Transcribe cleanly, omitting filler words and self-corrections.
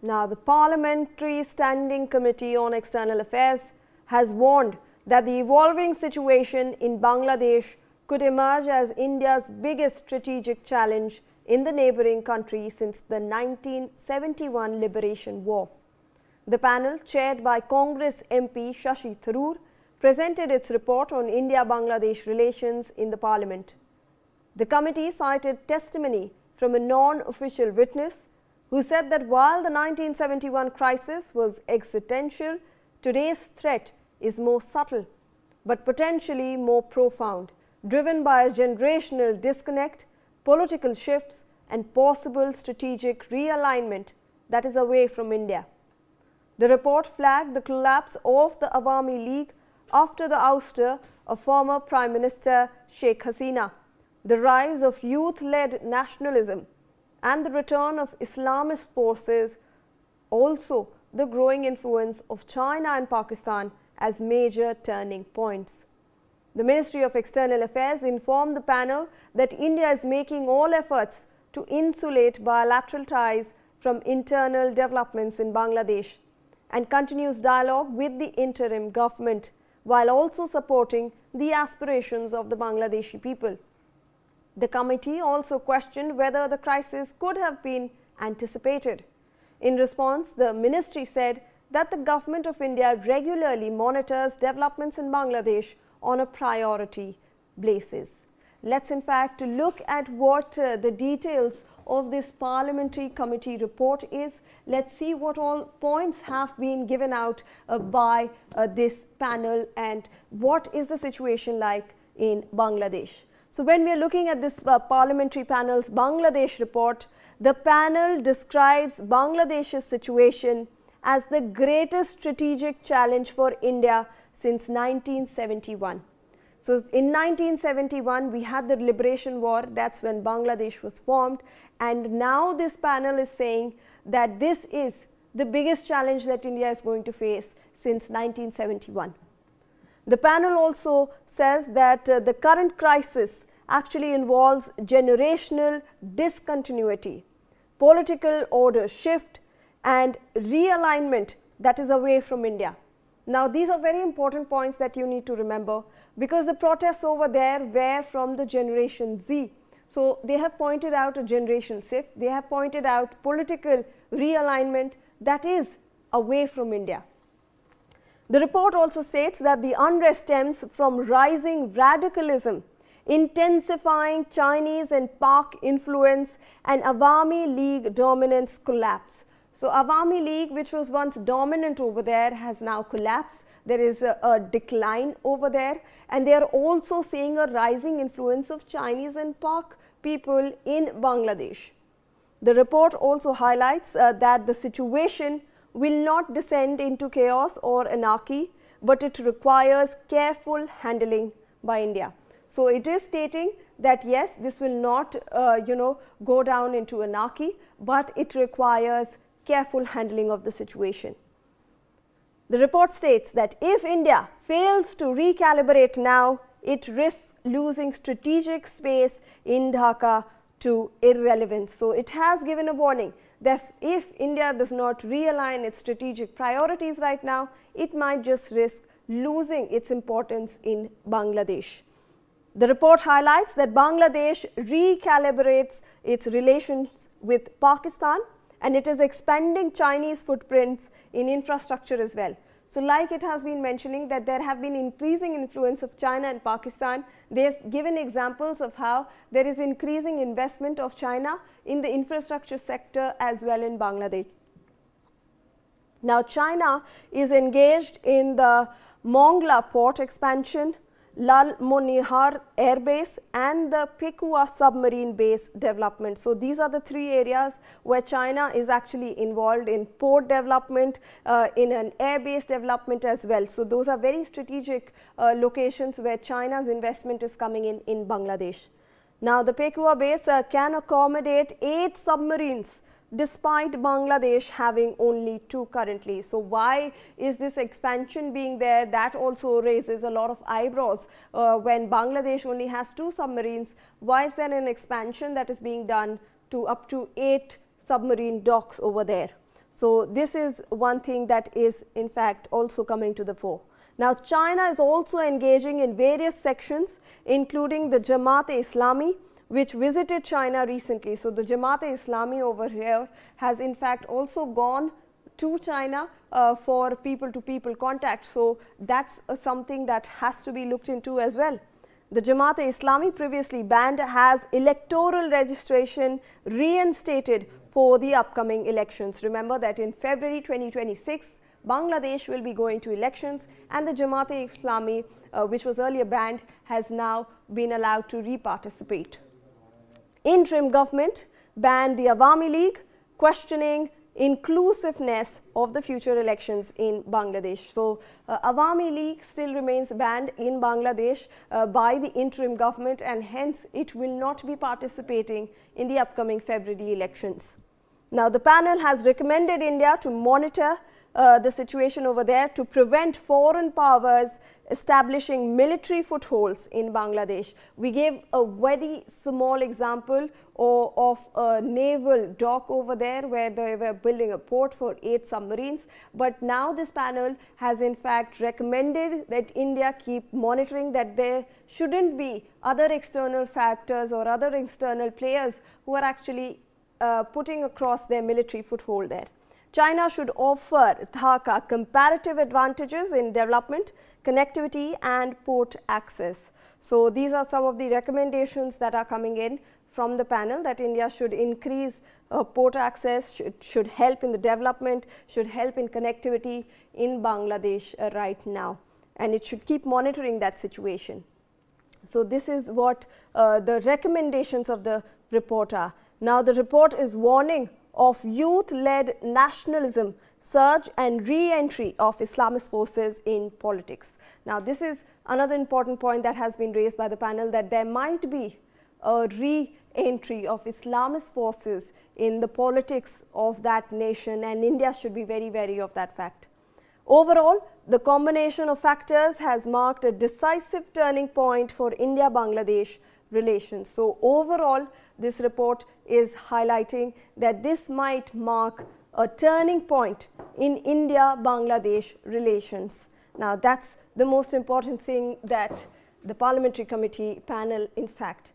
Now, the Parliamentary Standing Committee on External Affairs has warned that the evolving situation in Bangladesh could emerge as India's biggest strategic challenge in the neighbouring country since the 1971 Liberation War. The panel, chaired by Congress MP Shashi Tharoor, presented its report on India-Bangladesh relations in the Parliament. The committee cited testimony from a non-official witness who said that while the 1971 crisis was existential, today's threat is more subtle but potentially more profound, driven by a generational disconnect, political shifts and possible strategic realignment that is away from India. The report flagged the collapse of the Awami League after the ouster of former Prime Minister Sheikh Hasina, the rise of youth-led nationalism and the return of Islamist forces, also the growing influence of China and Pakistan as major turning points. The Ministry of External Affairs informed the panel that India is making all efforts to insulate bilateral ties from internal developments in Bangladesh and continues dialogue with the interim government while also supporting the aspirations of the Bangladeshi people. The committee also questioned whether the crisis could have been anticipated. In response, the ministry said that the government of India regularly monitors developments in Bangladesh on a priority basis. Let's in fact look at what the details of this parliamentary committee report is. Let's see what all points have been given out by this panel and what is the situation like in Bangladesh. So when we are looking at this parliamentary panel's Bangladesh report, the panel describes Bangladesh's situation as the greatest strategic challenge for India since 1971. So in 1971, we had the Liberation War, that's when Bangladesh was formed, and now this panel is saying that this is the biggest challenge that India is going to face since 1971. The panel also says that the current crisis actually involves generational discontinuity, political order shift and realignment that is away from India. Now, these are very important points that you need to remember because the protests over there were from the Generation Z. So, they have pointed out a generation shift, they have pointed out political realignment that is away from India. The report also states that the unrest stems from rising radicalism, intensifying Chinese and Pak influence and Awami League dominance collapse. So, Awami League, which was once dominant over there, has now collapsed. There is a decline over there, and they are also seeing a rising influence of Chinese and Pak people in Bangladesh. The report also highlights that the situation will not descend into chaos or anarchy, but it requires careful handling by India. So, it is stating that yes, this will not go down into anarchy, but it requires careful handling of the situation. The report states that if India fails to recalibrate now, it risks losing strategic space in Dhaka to irrelevance. So, it has given a warning that if India does not realign its strategic priorities right now, it might just risk losing its importance in Bangladesh. The report highlights that Bangladesh recalibrates its relations with Pakistan and it is expanding Chinese footprints in infrastructure as well. So, like it has been mentioning that there have been increasing influence of China and Pakistan. They have given examples of how there is increasing investment of China in the infrastructure sector as well in Bangladesh. Now, China is engaged in the Mongla port expansion, Lal Monihar Air Base and the Pekua submarine base development. So, these are the three areas where China is actually involved in port development, in an air base development as well. So, those are very strategic locations where China's investment is coming in Bangladesh. Now, the Pekua base can accommodate 8 submarines despite Bangladesh having only 2 currently. So, why is this expansion being there? That also raises a lot of eyebrows. When Bangladesh only has 2 submarines, why is there an expansion that is being done to up to 8 submarine docks over there? So this is one thing that is in fact also coming to the fore. Now China is also engaging in various sections, including the Jamaat-e-Islami, which visited China recently. So the Jamaat-e-Islami over here has in fact also gone to China for people-to-people contact. So that's something that has to be looked into as well. The Jamaat-e-Islami, previously banned, has electoral registration reinstated for the upcoming elections. Remember that in February 2026, Bangladesh will be going to elections, and the Jamaat-e-Islami, which was earlier banned, has now been allowed to re-participate. Interim government banned the Awami League, questioning inclusiveness of the future elections in Bangladesh. So Awami League still remains banned in Bangladesh by the interim government, and hence it will not be participating in the upcoming February elections. Now the panel has recommended India to monitor the situation over there to prevent foreign powers establishing military footholds in Bangladesh. We gave a very small example of a naval dock over there where they were building a port for 8 submarines, but now this panel has in fact recommended that India keep monitoring, that there shouldn't be other external factors or other external players who are actually putting across their military foothold there. China should offer Dhaka comparative advantages in development, connectivity and port access. So these are some of the recommendations that are coming in from the panel, that India should increase port access, should help in the development, should help in connectivity in Bangladesh right now, and it should keep monitoring that situation. So this is what the recommendations of the report are. Now the report is warning of youth-led nationalism, surge and re-entry of Islamist forces in politics. Now this is another important point that has been raised by the panel, that there might be a re-entry of Islamist forces in the politics of that nation, and India should be very wary of that fact. Overall, the combination of factors has marked a decisive turning point for India-Bangladesh relations. So overall, this report is highlighting that this might mark a turning point in India-Bangladesh relations. Now that's the most important thing that the Parliamentary Committee panel in fact